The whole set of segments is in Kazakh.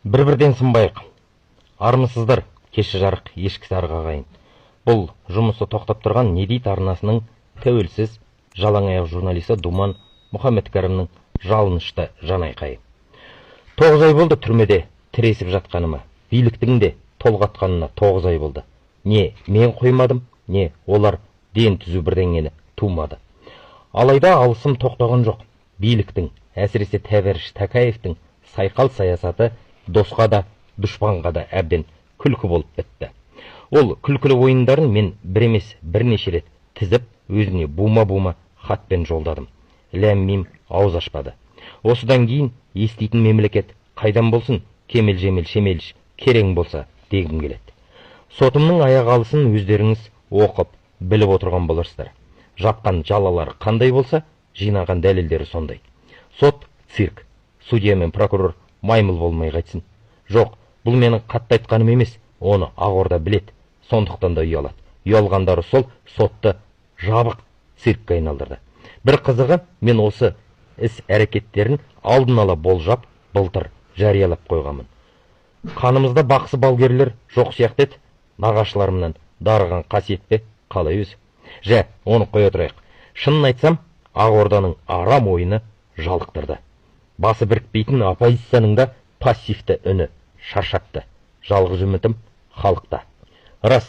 Бір-бірден сынбайық. Армысыздар, кеші жарық, ешкі сарық ағайын. Бұл жұмысы тоқтап тұрған не дейді арнасының тәуелсіз жалаң аяқ журналисі Думан Мұхаммедкәрімнің жалынышты жан айқайы. 9 ай болды түрмеде тіресіп жатқаныма, биліктің де толғатқанына 9 ай болды. Не мен қоймадым, не олар ден түзу бірдеңені тумады. Алайда алысым тоқтаған жоқ. Биліктің, әсіресе Тәбәріш Тәкаевтың сайқал саясаты досқа да, дұшпанға да әбден күлкі болып бітті. Ол күлкілі ойындарын мен бір емес бірнеше рет тізіп, өзіне бума-бума хатпен жолдадым. Ләм-мим ауыз ашпады. Осыдан кейін еститін мемлекет қайдан болсын, кемел-жемел шемеліш керең болса дегім келеді. Сотымның аяқ алысын өздеріңіз оқып, біліп отырған боларсыздар. Жапқан жалалары қандай болса, жинаған дәлелдері сондай. Сот цирк, судья мен прокурор маймыл болмай қайтсын. Жоқ, бұл менің қатты айтқаным емес, оны Ақорда білет, сондықтан да ұялады. Ұялғандары сол сотты жабық циркке айналдырды. Бір қызығы, мен осы іс әрекеттерін алдын ала болжап, былтыр жариялап қойғамын. Қанымызда бақсы балгерлер жоқ сияқты еді, нағашыларымнан дарыған қасиет пе, қалай өзі? Жә, оны қоя тұрайық. Шынын айтсам, Ақорданың арам ойыны жалықтырды. Басы бірікпейтін оппозицияның да пассивті үні шаршатты. Жалғыз үмітім халықта. Рас,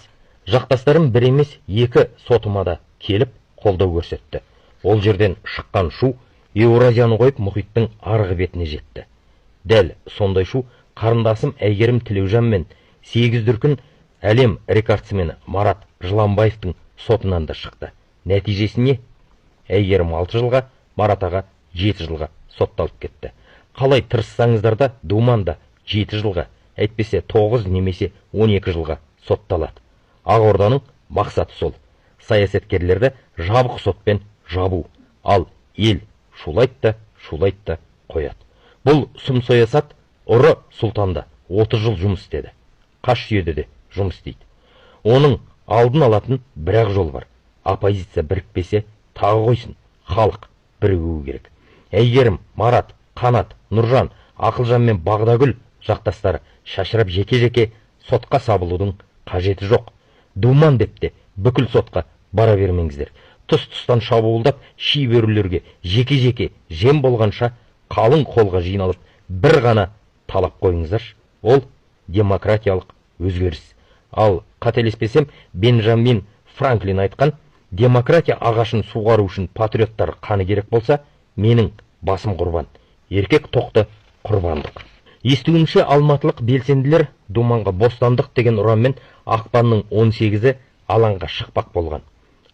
жақтастарым бір емес екі сотыма да келіп қолдау көрсетті. Ол жерден шыққан шу Еуразияны қойып мұхиттың арғы бетіне жетті. Дәл сондай шу қарындасым Әйгерім Тілеужан мен 8 дүркін әлем рекордсмені Марат Жыланбаевтың сотынан да шықты. Нәтижесі не? Әйгерім 6 жылға, Марат аға 7 жылға сотталып кетті. Қалай тырыссаңыздар да Думан да 7 жылға, әйтпесе 9 немесе 12 жылға сотталады. Ақорданың мақсаты сол. Саясаткерлерді жабық сотпен жабу, ал ел шулайды да қояды. Бұл сұм саясат ұры сұлтанда 30 жыл жұмыс істеді. Қаш жүйеде де жұмыс істейді. Оның алдын алатын бір-ақ жол бар. Оппозиция бірікпесе тағы қойсын, халық бірігуі керек. Әйгерім, Марат, Қанат, Нұржан, Ақылжан мен Бағдагүл жақтастары шашырап жеке-жеке сотқа сабылудың қажеті жоқ. Думан деп те бүкіл сотқа бара бермеңіздер. Тұс-тұстан шабуылдап, шиберулерге жеке-жеке жем болғанша қалың қолға жиналып бір ғана талап қойыңыздар. Ол демократиялық өзгеріс. Ал қателеспесем, Бенджамин Франклин айтқан, демократия ағашын суғару үшін патриоттар қаны керек болса, менің басым құрбан. Еркек тоқты құрбандық. Естуімше алматылық белсенділер Думанға бостандық деген ұранмен ақпанның 18-і алаңға шықпақ болған.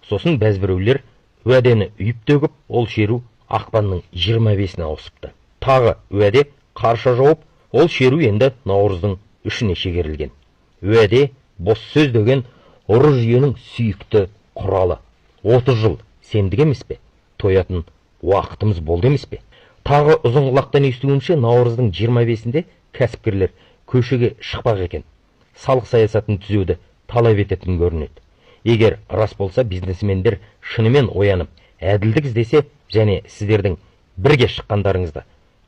Сосын бәзбіреулер уәдені үйіп төгіп, ол шеру ақпанның 25-іне ауысыпты. Тағы уәде қарша жауып, ол шеру енді наурыздың 3-іне шегерілген. Уәде бос сөз деген ұры жүйенің сүйікті құралы. 30 жыл сендік емес пе? Тоятын уақытымыз болды емес пе? Тағы ұзын құлақтан естуімше, наурыздың 25-інде кәсіпкерлер көшеге шықпақ екен. Салық саясатын түзеуді талап ететін көрінеді. Егер рас болса, бизнесмендер шынымен оянып, әділдік іздесе және сіздердің бірге шыққандарыңызда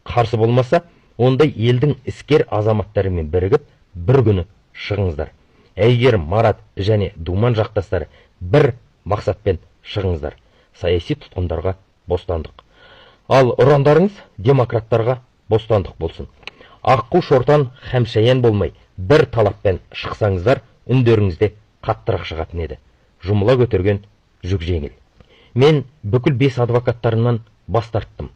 қарсы болмаса, ондай елдің іскер азаматтарымен бірігіп, бір күні шығыңыздар. Әйгерім, Марат және Думан жақтастары бір мақсатпен шығыңыздар. Саяси тұтқындарға бостандық. Ал ұрандарыңыз демократтарға бостандық болсын. Аққу шортан хәмшаян болмай, бір талаппен шықсаңыздар, үндеріңізде қаттырақ шығатын еді. Жұмыла көтерген жүк жеңіл. Мен бүкіл 5 адвокаттарымнан бас тарттым.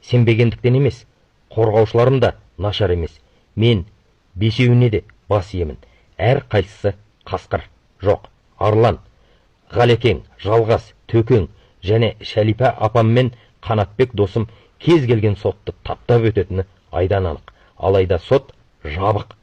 Сенбегендіктен емес, қорғаушыларым да нашар емес. Мен 5-еуіне де бас иемін. Әр қайсысы қасқыр. Жоқ, Арлан, Ғалекең, Жалғас, Төкең және Шәлипа апам мен Қанатбек досым кез келген сотты таптап өтетіні айдан анық. Алайда сот жабық